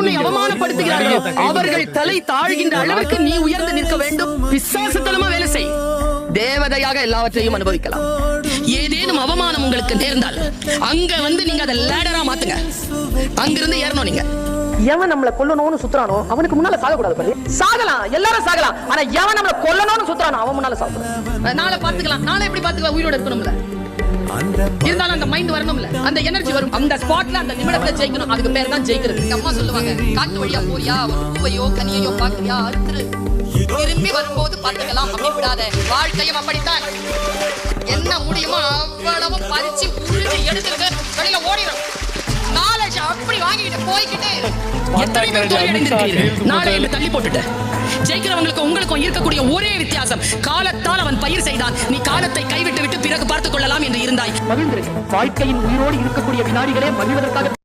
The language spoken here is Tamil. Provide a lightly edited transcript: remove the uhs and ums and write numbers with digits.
உன்னை அவமானப்படுத்துகிறார்களோ அவர்கள் தலை தாழ்கின்ற அளவுக்கு நீ உயர்ந்து நிற்க வேண்டும். பிசாசுத்தனமா வேலை செய். தேவதையாக எல்லாவற்றையும் அனுபவிக்கலாம். ஏதேனும் அவமானம் உங்களுக்கு நேர்ந்தால் அங்க வந்து நீங்க அதை லேடரா மாத்துங்க. அங்கிருந்து ஏறணும். நீங்க எவன் நம்மள கொல்லணும்னு சுத்துறானோ அவனுக்கு முன்னால சாகக்கூடாது. பாரு, சாகலாம், எல்லாரும் சாகலாம். ஆனா எவன் நம்மள கொல்லணும்னு சுத்துறானோ அவன் முன்னால சாகக்கூடாது. நாளை பாத்துக்கலாம். நாளை எப்படி பாத்துக்கலாம்? உயிரோட இருக்கணும்ல, இருந்தாலும் அந்த மைண்ட் வரணும்ல, அந்த எனர்ஜி வரும். அந்த ஸ்பாட்ல அந்த நிமிடத்துல ஜெயிக்கணும். அதுக்கு பேர் தான் ஜெயிக்கிறது. அம்மா சொல்லுவாங்க, காட்டு வழியா போறியா, ஒரு பூவையோ கனியையோ பாக்குறியா, அறுத்துரு, திரும்பி வரும்போது பாத்துக்கலாம், அப்படி விடாத. வாழ்க்கையும் அப்படித்தான். என்ன முடியுமோ அவ்வளவு பறிச்சு உருளி எடுத்துட்டு வெளியில ஓடிடும். நாலேஜ் அப்படி வாங்கிட்டு போய்கிட்டு எத்தனை பேர் தோல்வி அடைந்திருக்கிறீர்கள்? நாளை என்று தள்ளி போட்டுட்டு ஜெயிக்கிறவங்களுக்கு உங்களுக்கும் இருக்கக்கூடிய ஒரே வித்தியாசம், காலத்தால் அவன் பயிர் செய்தான், நீ காலத்தை கைவிட்டு விட்டு பிறகு பார்த்துக் கொள்ளலாம் என்று இருந்தாய். மகிழ்ந்திருக்கு. வாழ்க்கையின் உயிரோடு இருக்கக்கூடிய வினாடிகளே மகிழ்வதற்காக